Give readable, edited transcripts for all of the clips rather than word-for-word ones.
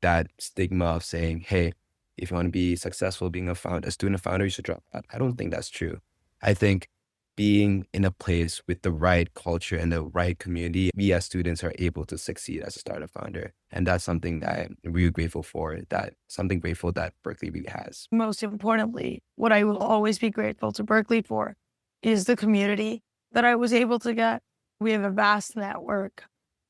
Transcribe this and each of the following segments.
that stigma of saying, hey, if you want to be successful being a student founder, you should drop out. I don't think that's true. I think being in a place with the right culture and the right community, we as students are able to succeed as a startup founder. And that's something that I'm really grateful for, something grateful that Berkeley really has. Most importantly, what I will always be grateful to Berkeley for is the community that I was able to get. We have a vast network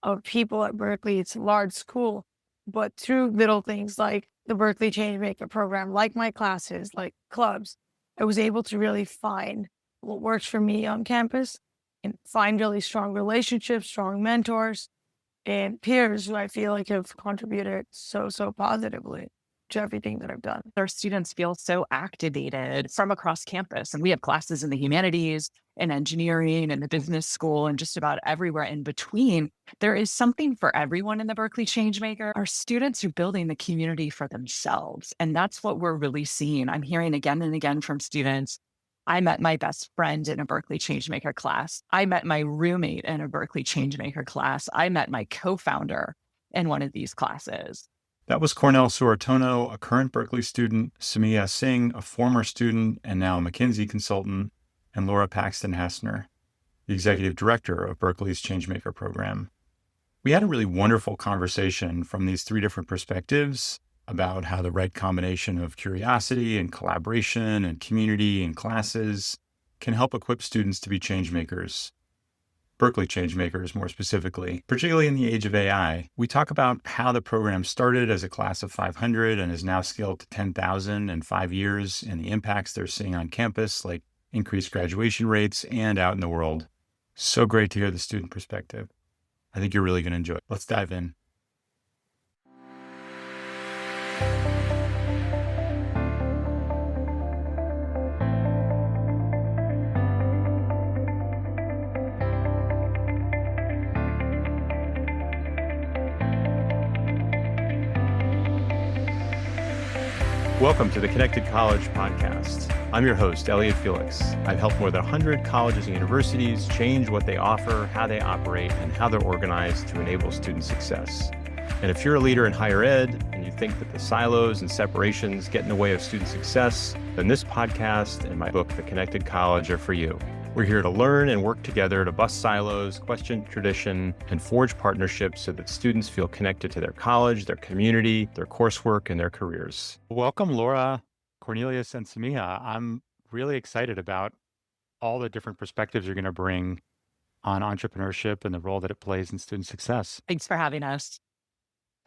of people at Berkeley. It's a large school, but through little things like the Berkeley Changemaker program, like my classes, like clubs, I was able to really find what works for me on campus and find really strong relationships, strong mentors, and peers who I feel like have contributed so positively to everything that I've done. Our students feel so activated from across campus, and we have classes in the humanities and engineering and the business school and just about everywhere in between. There is something for everyone in the Berkeley Changemaker. Our students are building the community for themselves, and that's what we're really seeing. I'm hearing again and again from students. I met my best friend in a Berkeley Changemaker class. I met my roommate in a Berkeley Changemaker class. I met my co-founder in one of these classes. That was Cornell Suhartono, a current Berkeley student, Samiha Singh, a former student and now McKinsey consultant, and Laura Paxton Hassner, the executive director of Berkeley's Changemaker program. We had a really wonderful conversation from these three different perspectives about how the right combination of curiosity and collaboration and community and classes can help equip students to be changemakers. Berkeley Changemakers, more specifically, particularly in the age of AI. We talk about how the program started as a class of 500 and is now scaled to 10,000 in 5 years, and the impacts they're seeing on campus, like increased graduation rates and out in the world. So great to hear the student perspective. I think you're really going to enjoy it. Let's dive in. Welcome to the Connected College podcast. I'm your host, Elliot Felix. I've helped more than 100 colleges and universities change what they offer, how they operate, and how they're organized to enable student success. And if you're a leader in higher ed and you think that the silos and separations get in the way of student success, then this podcast and my book, The Connected College, are for you. We're here to learn and work together to bust silos, question tradition, and forge partnerships so that students feel connected to their college, their community, their coursework, and their careers. Welcome, Laura, Cornelius, and Samiha. I'm really excited about all the different perspectives you're going to bring on entrepreneurship and the role that it plays in student success. Thanks for having us.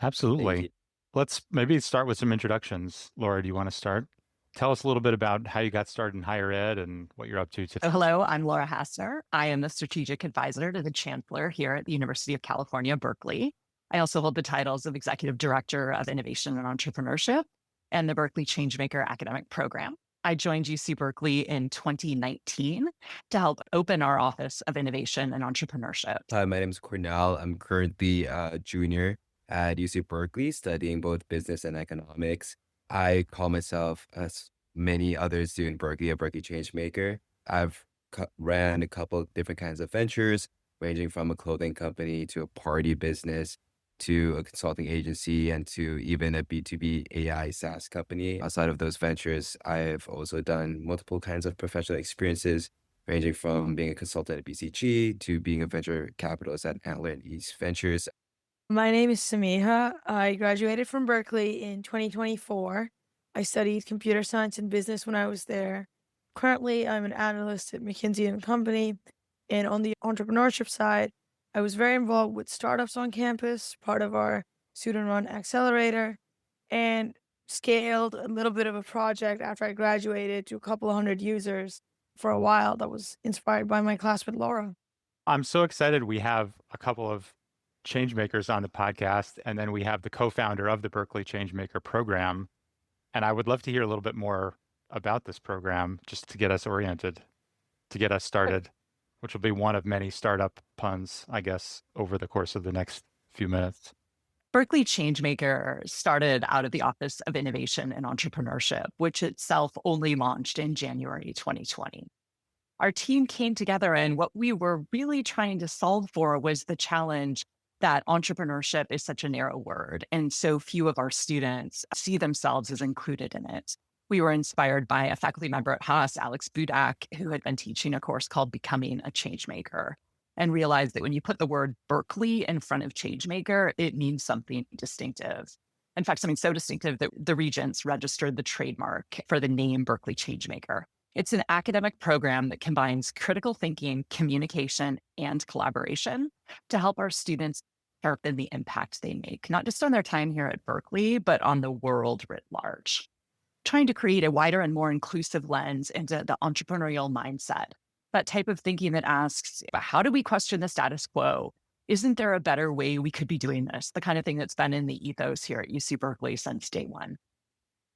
Absolutely. Let's maybe start with some introductions. Laura, do you want to start? Tell us a little bit about how you got started in higher ed and what you're up to today. Hello, I'm Laura Hassner. I am the strategic advisor to the chancellor here at the University of California, Berkeley. I also hold the titles of executive director of innovation and entrepreneurship and the Berkeley Changemaker academic program. I joined UC Berkeley in 2019 to help open our office of innovation and entrepreneurship. Hi, my name is Cornell. I'm currently a junior at UC Berkeley studying both business and economics. I call myself, as many others do in Berkeley, a Berkeley Changemaker. I've ran a couple of different kinds of ventures, ranging from a clothing company to a party business to a consulting agency and to even a B2B AI SaaS company. Outside of those ventures, I've also done multiple kinds of professional experiences, ranging from being a consultant at BCG to being a venture capitalist at Antler and East Ventures. My name is Samiha. I graduated from Berkeley in 2024. I studied computer science and business when I was there. Currently, I'm an analyst at McKinsey and Company. And on the entrepreneurship side, I was very involved with startups on campus, part of our student-run accelerator, and scaled a little bit of a project after I graduated to a couple of hundred users for a while that was inspired by my classmate, Laura. I'm so excited we have a couple of changemakers on the podcast, and then we have the co-founder of the Berkeley Changemaker program. And I would love to hear a little bit more about this program just to get us oriented, to get us started, which will be one of many startup puns, I guess, over the course of the next few minutes. Berkeley Changemaker started out of the Office of Innovation and Entrepreneurship, which itself only launched in January 2020. Our team came together, and what we were really trying to solve for was the challenge that entrepreneurship is such a narrow word, and so few of our students see themselves as included in it. We were inspired by a faculty member at Haas, Alex Budak, who had been teaching a course called Becoming a Changemaker, and realized that when you put the word Berkeley in front of Changemaker, it means something distinctive. In fact, something so distinctive that the Regents registered the trademark for the name Berkeley Changemaker. It's an academic program that combines critical thinking, communication, and collaboration to help our students sharpen the impact they make, not just on their time here at Berkeley, but on the world writ large. Trying to create a wider and more inclusive lens into the entrepreneurial mindset, that type of thinking that asks, how do we question the status quo? Isn't there a better way we could be doing this? The kind of thing that's been in the ethos here at UC Berkeley since day one.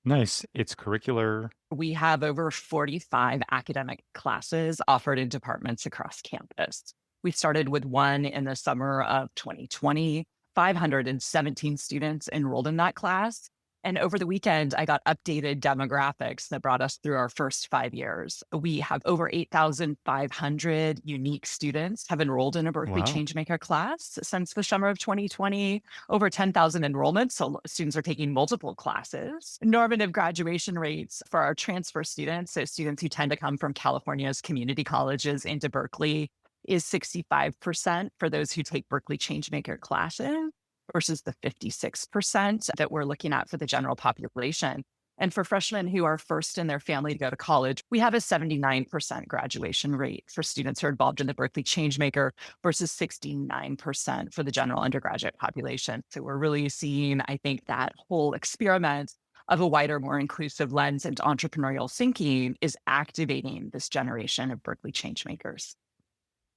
Nice. It's curricular. We have over 45 academic classes offered in departments across campus. We started with one in the summer of 2020, 517 students enrolled in that class. And over the weekend, I got updated demographics that brought us through our first 5 years. We have over 8,500 unique students have enrolled in a Berkeley Wow. Changemaker class since the summer of 2020. Over 10,000 enrollments, so students are taking multiple classes. Normative graduation rates for our transfer students, so students who tend to come from California's community colleges into Berkeley, is 65% for those who take Berkeley Changemaker classes, versus the 56% that we're looking at for the general population. And for freshmen who are first in their family to go to college, we have a 79% graduation rate for students who are involved in the Berkeley Changemaker versus 69% for the general undergraduate population. So we're really seeing, I think, that whole experiment of a wider, more inclusive lens into entrepreneurial thinking is activating this generation of Berkeley Changemakers.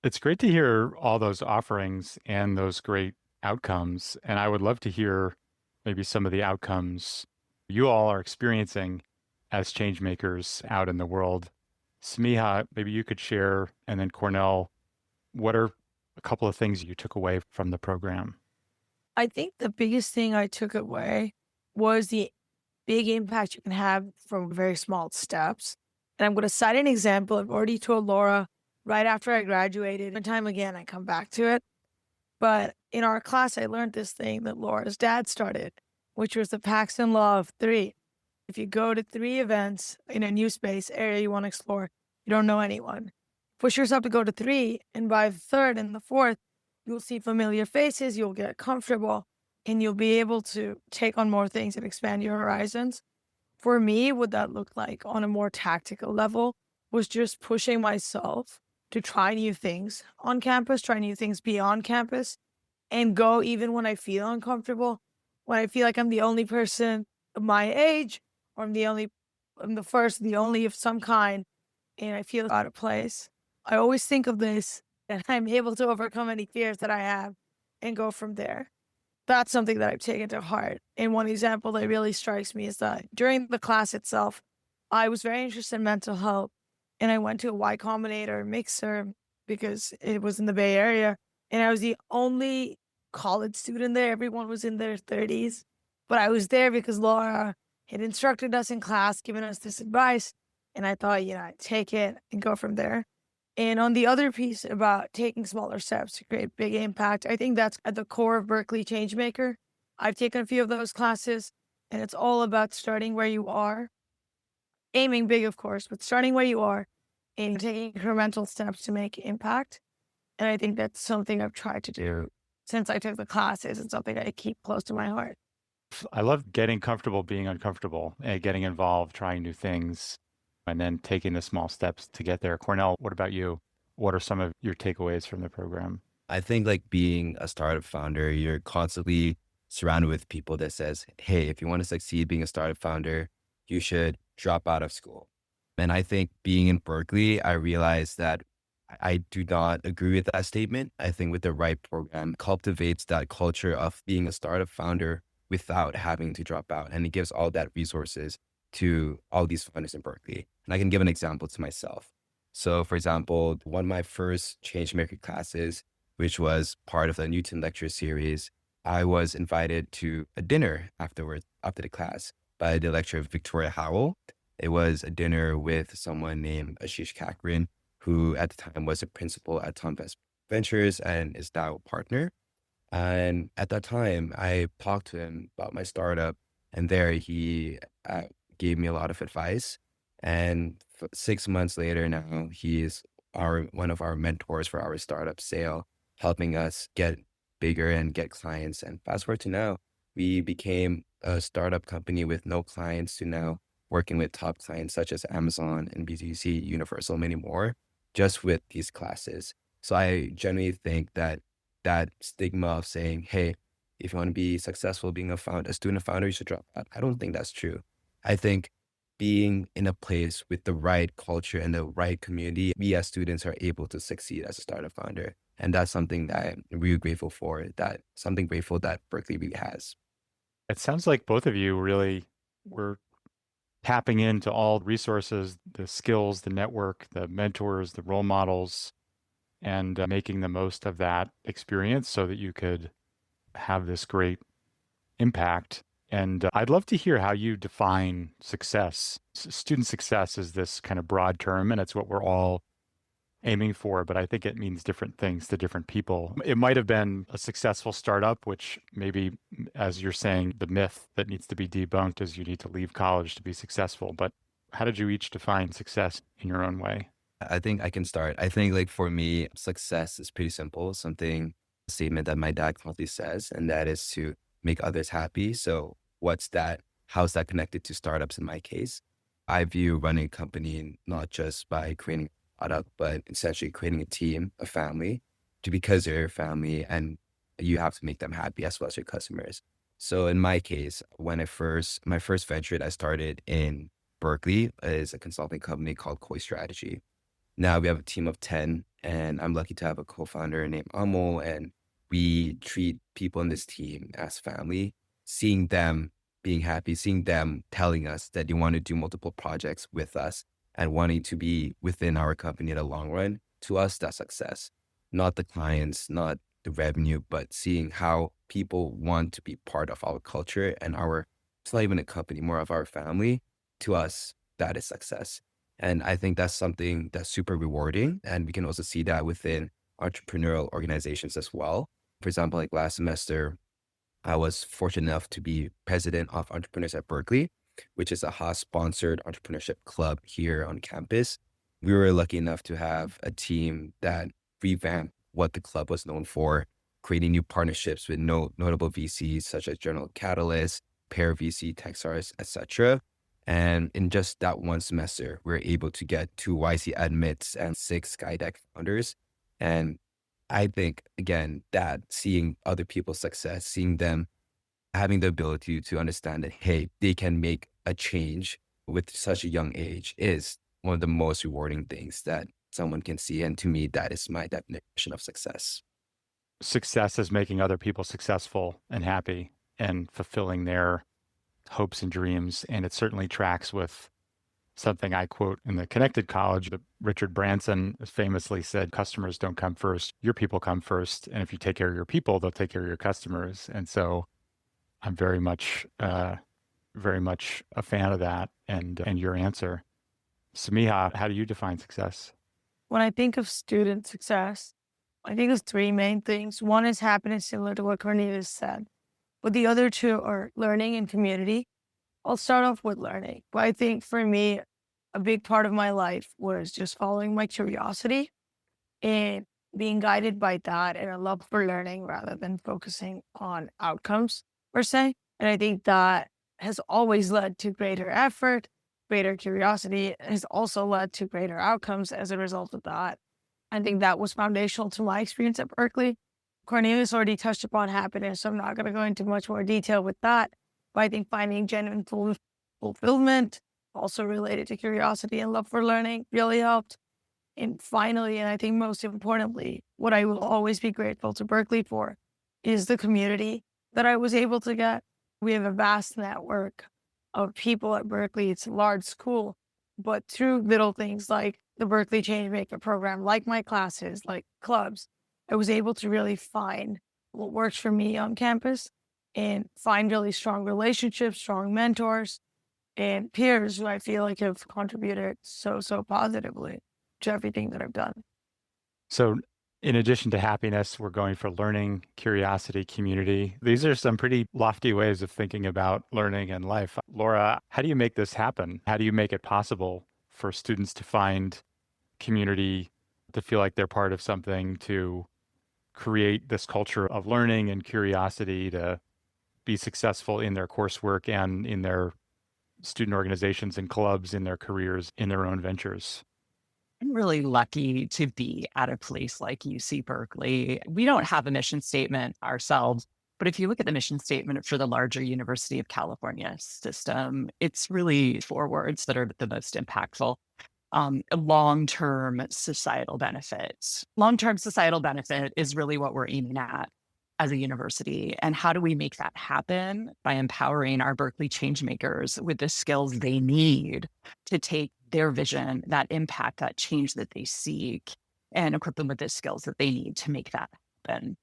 It's great to hear all those offerings and those great outcomes. And I would love to hear maybe some of the outcomes you all are experiencing as change makers out in the world. Samiha, maybe you could share, and then Cornell, what are a couple of things you took away from the program? I think the biggest thing I took away was the big impact you can have from very small steps. And I'm going to cite an example I've already told Laura right after I graduated. And time again, I come back to it. But in our class, I learned this thing that Laura's dad started, which was the Paxton law of 3. If you go to 3 events in a new space area you want to explore, you don't know anyone. Push yourself to go to 3, and by the 3rd and the 4th, you'll see familiar faces, you'll get comfortable, and you'll be able to take on more things and expand your horizons. For me, what that looked like on a more tactical level was just pushing myself to try new things on campus, try new things beyond campus, and go even when I feel uncomfortable, when I feel like I'm the only person of my age, or I'm the first, the only of some kind, and I feel out of place. I always think of this, and I'm able to overcome any fears that I have and go from there. That's something that I've taken to heart. And one example that really strikes me is that during the class itself, I was very interested in mental health. And I went to a Y Combinator mixer because it was in the Bay Area. And I was the only college student there. Everyone was in their 30s. But I was there because Laura had instructed us in class, given us this advice. And I thought, I'd take it and go from there. And on the other piece about taking smaller steps to create big impact, I think that's at the core of Berkeley Changemaker. I've taken a few of those classes, and it's all about starting where you are. Aiming big, of course, but starting where you are and taking incremental steps to make impact. And I think that's something I've tried to do since I took the classes and something I keep close to my heart. I love getting comfortable being uncomfortable and getting involved, trying new things, and then taking the small steps to get there. Cornell, what about you? What are some of your takeaways from the program? I think like being a startup founder, you're constantly surrounded with people that says, hey, if you want to succeed being a startup founder, you should drop out of school. And I think being in Berkeley, I realized that I do not agree with that statement. I think with the right program cultivates that culture of being a startup founder without having to drop out. And it gives all that resources to all these founders in Berkeley. And I can give an example to myself. So for example, one of my first Changemaker classes, which was part of the Newton lecture series, I was invited to a dinner after the class by the lecturer Victoria Howell. It was a dinner with someone named Ashish Kakrin, who at the time was a principal at Tom Ventures and is now a partner. And at that time, I talked to him about my startup, and there he gave me a lot of advice. And 6 months later now, he is one of our mentors for our startup sale, helping us get bigger and get clients. And fast forward to now, we became a startup company with no clients to now working with top clients such as Amazon and BTC, Universal, many more, just with these classes. So I genuinely think that that stigma of saying, hey, if you want to be successful being a student founder, you should drop out. I don't think that's true. I think being in a place with the right culture and the right community, we as students are able to succeed as a startup founder. And that's something that I'm really grateful for, that something grateful that Berkeley really has. It sounds like both of you really were tapping into all resources, the skills, the network, the mentors, the role models, and making the most of that experience so that you could have this great impact. And I'd love to hear how you define success. Student success is this kind of broad term, and it's what we're all aiming for, but I think it means different things to different people. It might have been a successful startup, which maybe, as you're saying, the myth that needs to be debunked is you need to leave college to be successful. But how did you each define success in your own way? I think I can start. I think like for me, success is pretty simple. A statement that my dad constantly says, and that is to make others happy. So what's that? How's that connected to startups in my case? I view running a company not just by creating a product, but essentially creating a team, a family, because they're your family and you have to make them happy as well as your customers. So in my case, my first venture that I started in Berkeley is a consulting company called Koi Strategy. Now we have a team of 10, and I'm lucky to have a co-founder named Amol, and we treat people in this team as family, seeing them being happy, seeing them telling us that they want to do multiple projects with us and wanting to be within our company in the long run. To us, that's success. Not the clients, not the revenue, but seeing how people want to be part of our culture and it's not even a company, more of our family. To us, that is success. And I think that's something that's super rewarding. And we can also see that within entrepreneurial organizations as well. For example, like last semester, I was fortunate enough to be president of Entrepreneurs at Berkeley, which is a Haas sponsored entrepreneurship club here on campus. We were lucky enough to have a team that revamped what the club was known for, creating new partnerships with notable VCs such as General Catalyst, Pear VC, Texars, etc. And in just that one semester, we were able to get 2 YC admits and 6 Skydeck founders. And I think, again, that seeing other people's success, seeing them having the ability to understand that, hey, they can make a change with such a young age is one of the most rewarding things that someone can see. And to me, that is my definition of success. Success is making other people successful and happy and fulfilling their hopes and dreams. And it certainly tracks with something I quote in the Connected College that Richard Branson famously said, customers don't come first, your people come first. And if you take care of your people, they'll take care of your customers. And so I'm very much a fan of that and your answer. Samiha, how do you define success? When I think of student success, I think of three main things. One is happiness, similar to what Cornelius said, but the other two are learning and community. I'll start off with learning. But I think for me, a big part of my life was just following my curiosity and being guided by that and a love for learning rather than focusing on outcomes per se. And I think that has always led to greater effort, greater curiosity, has also led to greater outcomes as a result of that. I think that was foundational to my experience at Berkeley. Cornelius already touched upon happiness, so I'm not going to go into much more detail with that. But I think finding genuine fulfillment, also related to curiosity and love for learning, really helped. And finally, and I think most importantly, what I will always be grateful to Berkeley for is the community that I was able to get. We have a vast network of people at Berkeley. It's a large school, but through little things like the Berkeley Changemaker program, like my classes, like clubs, I was able to really find what works for me on campus and find really strong relationships, strong mentors, and peers who I feel like have contributed so positively to everything that I've done. So In addition to happiness, we're going for learning, curiosity, community. These are some pretty lofty ways of thinking about learning and life. Laura, how do you make this happen? How do you make it possible for students to find community, to feel like they're part of something, to create this culture of learning and curiosity, to be successful in their coursework and in their student organizations and clubs, in their careers, in their own ventures? I'm really lucky to be at a place like UC Berkeley. We don't have a mission statement ourselves, but if you look at the mission statement for the larger University of California system, it's really four words that are the most impactful. Long-term societal benefits. Long-term societal benefit is really what we're aiming at as a university. And how do we make that happen? By empowering our Berkeley changemakers with the skills they need to take their vision, that impact, that change that they seek, and equip them with the skills that they need to make that happen.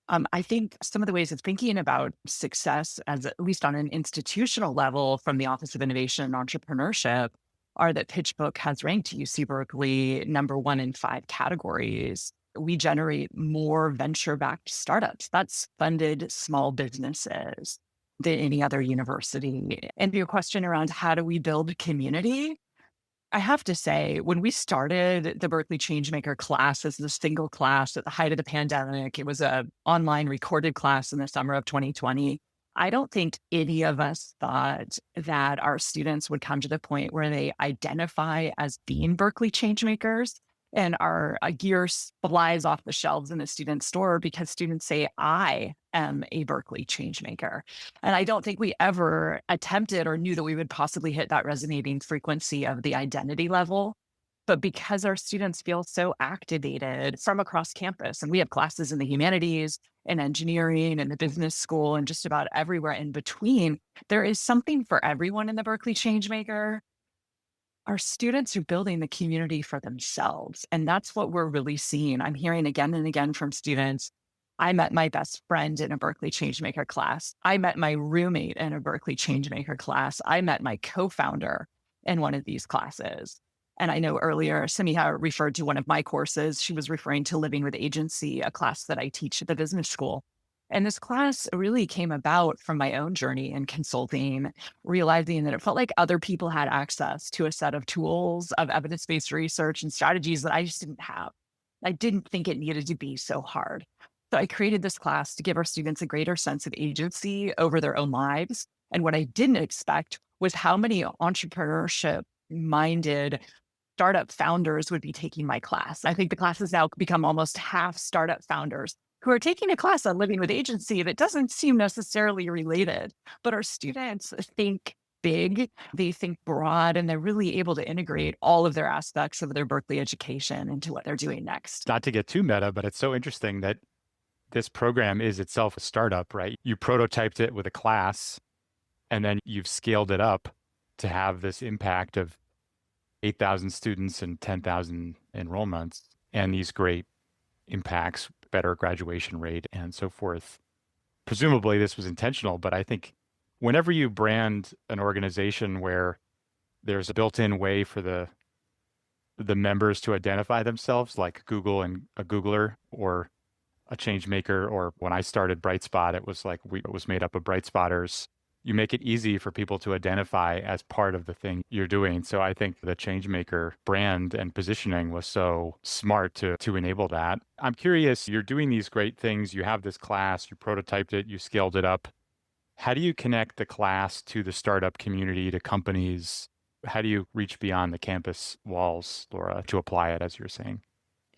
I think some of the ways of thinking about success, as at least on an institutional level from the Office of Innovation and Entrepreneurship, are that PitchBook has ranked UC Berkeley number 1 in 5 categories. We generate more venture-backed startups. That's funded small businesses than any other university. And your question around how do we build community? I have to say, when we started the Berkeley Changemaker class as the single class at the height of the pandemic, it was an online recorded class in the summer of 2020. I don't think any of us thought that our students would come to the point where they identify as being Berkeley Changemakers and our gear flies off the shelves in the student store because students say, I am a Berkeley Changemaker. And I don't think we ever attempted or knew that we would possibly hit that resonating frequency of the identity level. But because our students feel so activated from across campus, and we have classes in the humanities and engineering and the business school and just about everywhere in between, there is something for everyone in the Berkeley Changemaker. Our students are building the community for themselves. And that's what we're really seeing. I'm hearing again and again from students, I met my best friend in a Berkeley Changemaker class. I met my roommate in a Berkeley Changemaker class. I met my co-founder in one of these classes. And I know earlier, Samiha referred to one of my courses. She was referring to Living with Agency, a class that I teach at the business school. And this class really came about from my own journey in consulting, realizing that it felt like other people had access to a set of tools of evidence-based research and strategies that I just didn't have. I didn't think it needed to be so hard. So I created this class to give our students a greater sense of agency over their own lives. And what I didn't expect was how many entrepreneurship-minded startup founders would be taking my class. I think the class has now become almost half startup founders who are taking a class on living with agency that doesn't seem necessarily related, but our students think big, they think broad, and they're really able to integrate all of their aspects of their Berkeley education into what they're doing next. Not to get too meta, but it's so interesting that this program is itself a startup, right? You prototyped it with a class, and then you've scaled it up to have this impact of 8,000 students and 10,000 enrollments, and these great impacts, better graduation rate, and so forth. Presumably this was intentional, but I think whenever you brand an organization where there's a built-in way for the members to identify themselves, like Google and a Googler or a change maker, or when I started Brightspot, it was like it was made up of Bright Spotters. You make it easy for people to identify as part of the thing you're doing. So I think the Changemaker brand and positioning was so smart to enable that. I'm curious, you're doing these great things. You have this class, you prototyped it, you scaled it up. How do you connect the class to the startup community, to companies? How do you reach beyond the campus walls, Laura, to apply it, as you're saying?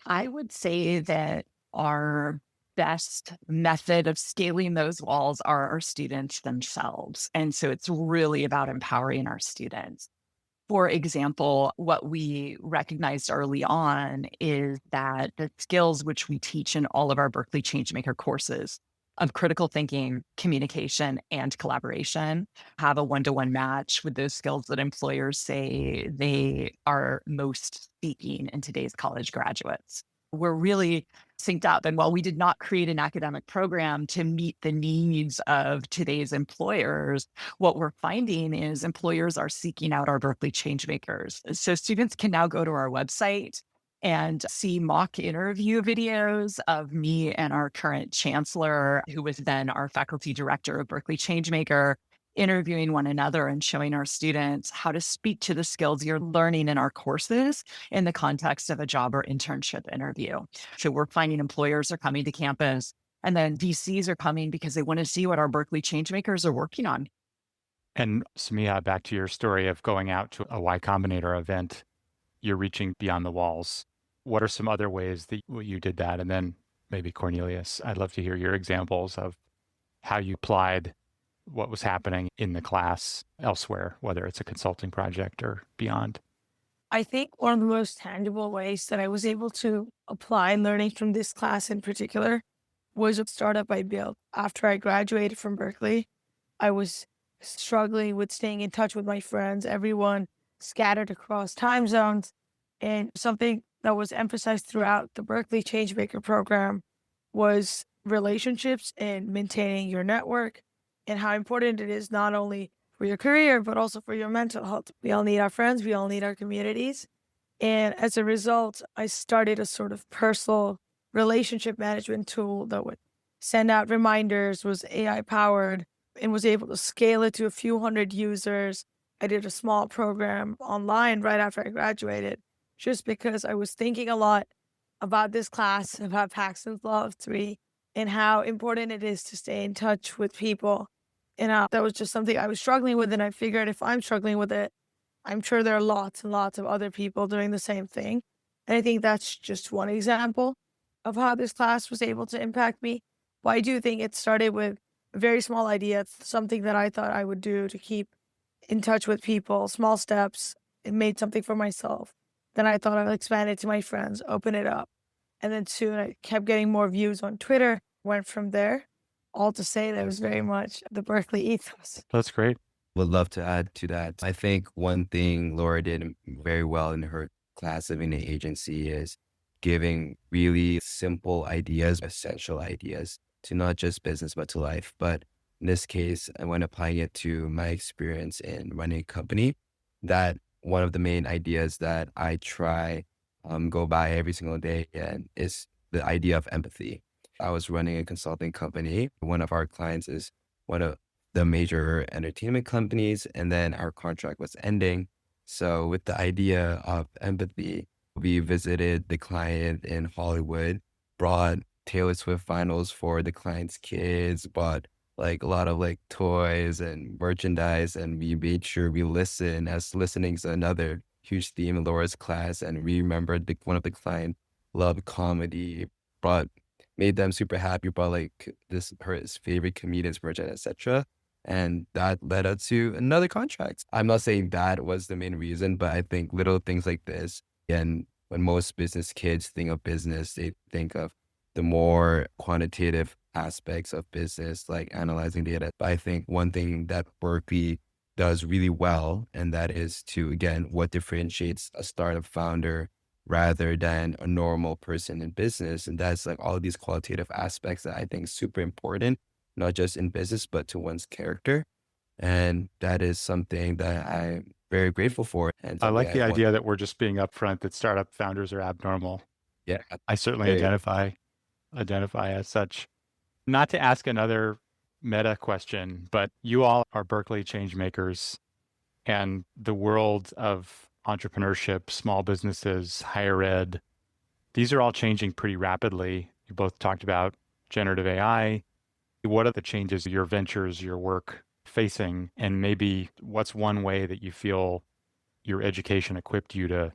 I would say that our best method of scaling those walls are our students themselves. And so it's really about empowering our students. For example, what we recognized early on is that the skills which we teach in all of our Berkeley Changemaker courses of critical thinking, communication, and collaboration have a one-to-one match with those skills that employers say they are most seeking in today's college graduates. We're really synced up. And while we did not create an academic program to meet the needs of today's employers, what we're finding is employers are seeking out our Berkeley Changemakers. So students can now go to our website and see mock interview videos of me and our current chancellor, who was then our faculty director of Berkeley Changemaker, interviewing one another and showing our students how to speak to the skills you're learning in our courses in the context of a job or internship interview. So we're finding employers are coming to campus, and then VCs are coming because they want to see what our Berkeley Changemakers are working on. And Samiha, back to your story of going out to a Y Combinator event, you're reaching beyond the walls. What are some other ways that you did that? And then maybe Cornelius, I'd love to hear your examples of how you applied what was happening in the class elsewhere, whether it's a consulting project or beyond. I think one of the most tangible ways that I was able to apply learning from this class in particular was a startup I built after I graduated from Berkeley. I was struggling with staying in touch with my friends, everyone scattered across time zones. And something that was emphasized throughout the Berkeley Changemaker program was relationships and maintaining your network, and how important it is not only for your career, but also for your mental health. We all need our friends, we all need our communities. And as a result, I started a sort of personal relationship management tool that would send out reminders, was AI powered, and was able to scale it to a few hundred users. I did a small program online right after I graduated, just because I was thinking a lot about this class, about Paxton's Law of Three, and how important it is to stay in touch with people. And that was just something I was struggling with. And I figured if I'm struggling with it, I'm sure there are lots and lots of other people doing the same thing. And I think that's just one example of how this class was able to impact me. But I do think it started with a very small idea, something that I thought I would do to keep in touch with people, small steps. It made something for myself. Then I thought I'd expand it to my friends, open it up. And then soon I kept getting more views on Twitter, went from there. All to say that was very much the Berkeley ethos. That's great. Would love to add to that. I think one thing Laura did very well in her class of an agency is giving really simple ideas, essential ideas to not just business, but to life. But in this case, when applying it to my experience in running a company, that one of the main ideas that I try go by every single day and is the idea of empathy. I was running a consulting company. One of our clients is one of the major entertainment companies, and then our contract was ending. So with the idea of empathy, we visited the client in Hollywood, brought Taylor Swift vinyls for the client's kids, bought like a lot of like toys and merchandise, and we made sure we listen, as listening is another huge theme in Laura's class. And we remembered one of the client loved comedy, made them super happy, brought like his favorite comedians merchandise, etc. And that led up to another contract. I'm not saying that was the main reason, but I think little things like this. And when most business kids think of business, they think of the more quantitative aspects of business, like analyzing data. But I think one thing that Berkeley does really well, and that is to, again, what differentiates a startup founder rather than a normal person in business. And that's like all of these qualitative aspects that I think is super important, not just in business, but to one's character. And that is something that I'm very grateful for. And I like the want. idea that we're just being upfront that startup founders are abnormal. Yeah, I certainly identify as such. Not to ask another meta question, but you all are Berkeley Changemakers, and the world of entrepreneurship, small businesses, higher ed, these are all changing pretty rapidly. You both talked about generative AI. What are the changes your ventures, your work facing? And maybe what's one way that you feel your education equipped you to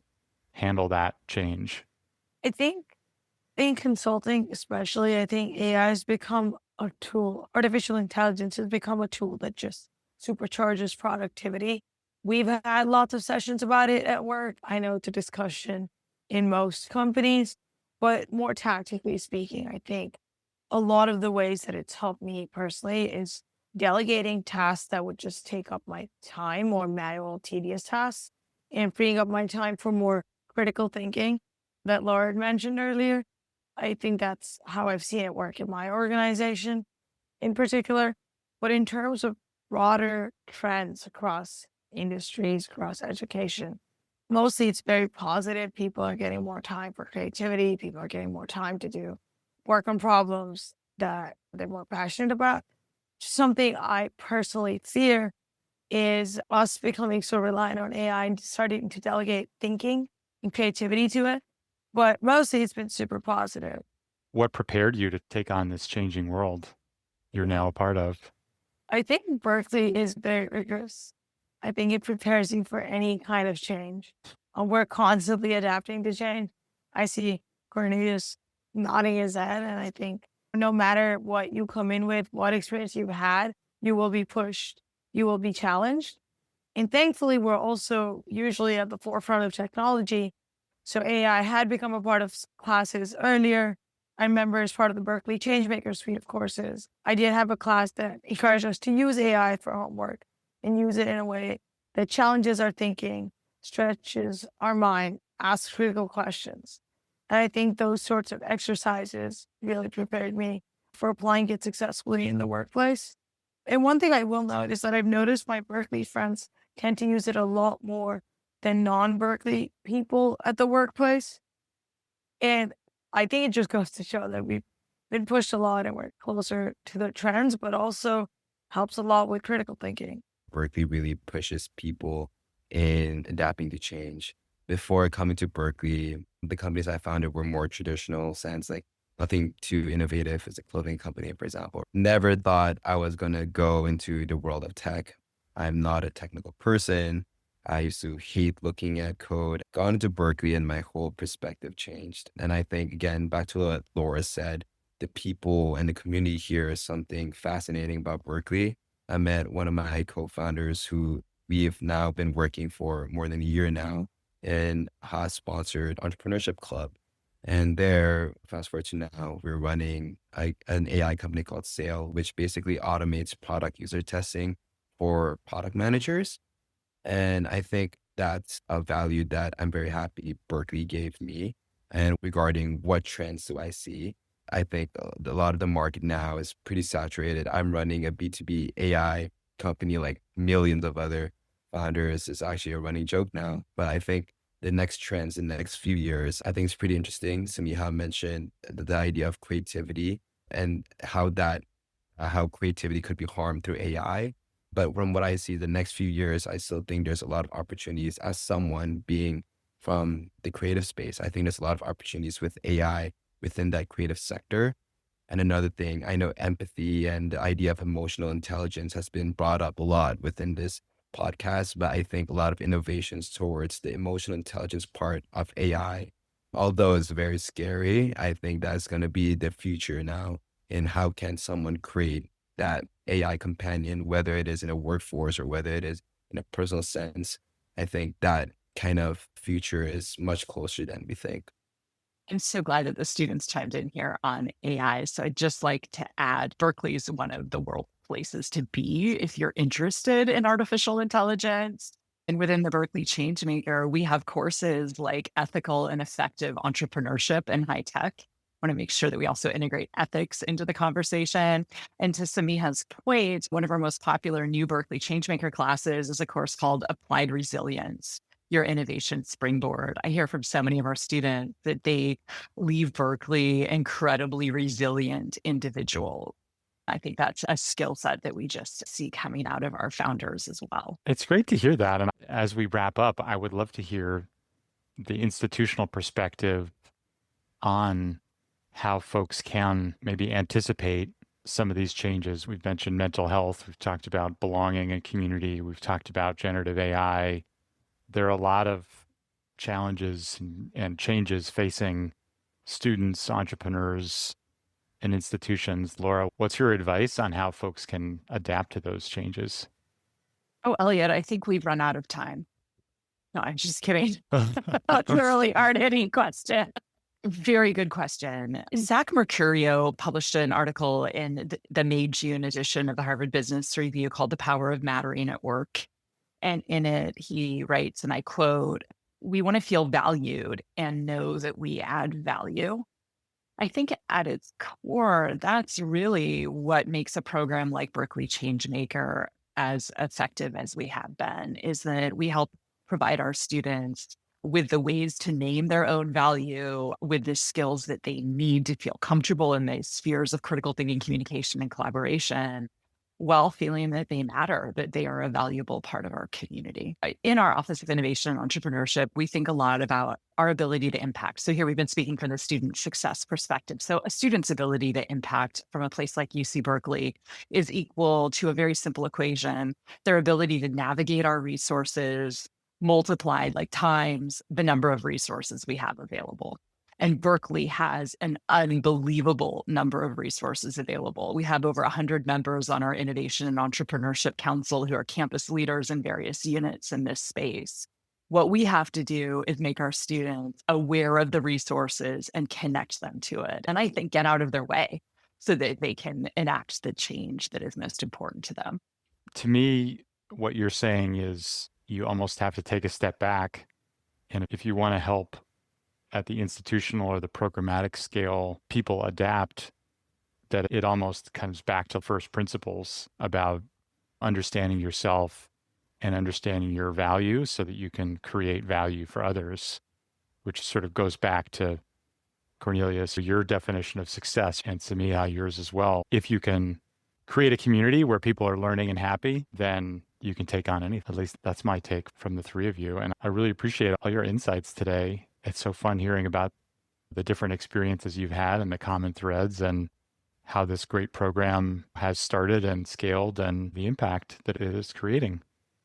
handle that change? I think in consulting, especially, I think AI has become a tool. Artificial intelligence has become a tool that just supercharges productivity. We've had lots of sessions about it at work. I know it's a discussion in most companies, but more tactically speaking, I think a lot of the ways that it's helped me personally is delegating tasks that would just take up my time, or manual, tedious tasks, and freeing up my time for more critical thinking that Laura had mentioned earlier. I think that's how I've seen it work in my organization in particular. But in terms of broader trends across industries, across education, Mostly it's very positive. People are getting more time for creativity. People are getting more time to do work on problems that they're more passionate about. Something I personally fear is us becoming so reliant on AI and starting to delegate thinking and creativity to it. But mostly it's been super positive. What prepared you to take on this changing world you're now a part of? I think Berkeley is very rigorous. I think it prepares you for any kind of change. We're constantly adapting to change. I see Cornelius nodding his head, and I think no matter what you come in with, what experience you've had, you will be pushed, you will be challenged. And thankfully, we're also usually at the forefront of technology. So AI had become a part of classes earlier. I remember as part of the Berkeley Changemaker suite of courses, I did have a class that encouraged us to use AI for homework and use it in a way that challenges our thinking, stretches our mind, asks critical questions. And I think those sorts of exercises really prepared me for applying it successfully in the workplace. And one thing I will note is that I've noticed my Berkeley friends tend to use it a lot more than non-Berkeley people at the workplace. And I think it just goes to show that we've been pushed a lot and we're closer to the trends, but also helps a lot with critical thinking. Berkeley really pushes people in adapting to change. Before coming to Berkeley, the companies I founded were more traditional sense, like nothing too innovative as a clothing company, for example. Never thought I was going to go into the world of tech. I'm not a technical person. I used to hate looking at code. Gone into Berkeley and my whole perspective changed. And I think, again, back to what Laura said, the people and the community here is something fascinating about Berkeley. I met one of my co-founders who we've now been working for more than a year now in Haas-sponsored entrepreneurship club. And there, fast forward to now, we're running an AI company called Sale, which basically automates product user testing for product managers. And I think that's a value that I'm very happy Berkeley gave me. And regarding what trends do I see, I think a lot of the market now is pretty saturated. I'm running a B2B AI company like millions of other founders. It's actually a running joke now. But I think the next trends in the next few years, I think it's pretty interesting. Samiha mentioned the idea of creativity and how creativity could be harmed through AI. But from what I see, the next few years, I still think there's a lot of opportunities as someone being from the creative space. I think there's a lot of opportunities with AI within that creative sector. And another thing, I know empathy and the idea of emotional intelligence has been brought up a lot within this podcast, but I think a lot of innovations towards the emotional intelligence part of AI, although it's very scary, I think that's going to be the future now in how can someone create that AI companion, whether it is in a workforce or whether it is in a personal sense. I think that kind of future is much closer than we think. I'm so glad that the students chimed in here on AI. So I'd just like to add Berkeley is one of the world places to be if you're interested in artificial intelligence. And within the Berkeley Changemaker, we have courses like ethical and effective entrepreneurship and high tech. I want to make sure that we also integrate ethics into the conversation. And to Samiha's point, one of our most popular new Berkeley Changemaker classes is a course called Applied Resilience, your innovation springboard. I hear from so many of our students that they leave Berkeley incredibly resilient individuals. I think that's a skill set that we just see coming out of our founders as well. It's great to hear that. And as we wrap up, I would love to hear the institutional perspective on how folks can maybe anticipate some of these changes. We've mentioned mental health. We've talked about belonging and community. We've talked about generative AI. There are a lot of challenges and changes facing students, entrepreneurs, and institutions. Laura, what's your advice on how folks can adapt to those changes? Oh, Elliot, I think we've run out of time. No, I'm just kidding. That's a really hard-hitting question. Very good question. Zach Mercurio published an article in the May-June edition of the Harvard Business Review called The Power of Mattering at Work. And in it, he writes, and I quote, "We want to feel valued and know that we add value." I think at its core, that's really what makes a program like Berkeley Changemaker as effective as we have been, is that we help provide our students with the ways to name their own value, with the skills that they need to feel comfortable in these spheres of critical thinking, communication, and collaboration, while feeling that they matter, that they are a valuable part of our community. In our Office of Innovation and Entrepreneurship, we think a lot about our ability to impact. So here we've been speaking from the student success perspective. So a student's ability to impact from a place like UC Berkeley is equal to a very simple equation: their ability to navigate our resources multiplied like times the number of resources we have available. And Berkeley has an unbelievable number of resources available. We have over 100 members on our Innovation and Entrepreneurship Council who are campus leaders in various units in this space. What we have to do is make our students aware of the resources and connect them to it. And I think get out of their way so that they can enact the change that is most important to them. To me, what you're saying is you almost have to take a step back. And if you want to help at the institutional or the programmatic scale, people adapt, that it almost comes back to first principles about understanding yourself and understanding your value so that you can create value for others, which sort of goes back to Cornelius, your definition of success, and Samiha, yours as well. If you can create a community where people are learning and happy, then you can take on anything. At least that's my take from the three of you. And I really appreciate all your insights today. It's so fun hearing about the different experiences you've had and the common threads and how this great program has started and scaled and the impact that it is creating.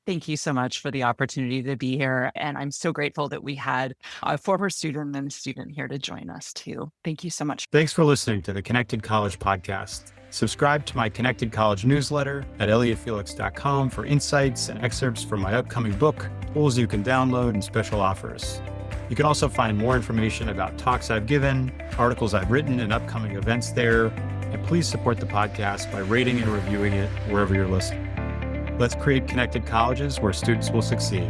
Thank you so much for the opportunity to be here. And I'm so grateful that we had a former student and student here to join us too. Thank you so much. Thanks for listening to the Connected College podcast. Subscribe to my Connected College newsletter at elliottfelix.com for insights and excerpts from my upcoming book, tools you can download, and special offers. You can also find more information about talks I've given, articles I've written, and upcoming events there. And please support the podcast by rating and reviewing it wherever you're listening. Let's create connected colleges where students will succeed.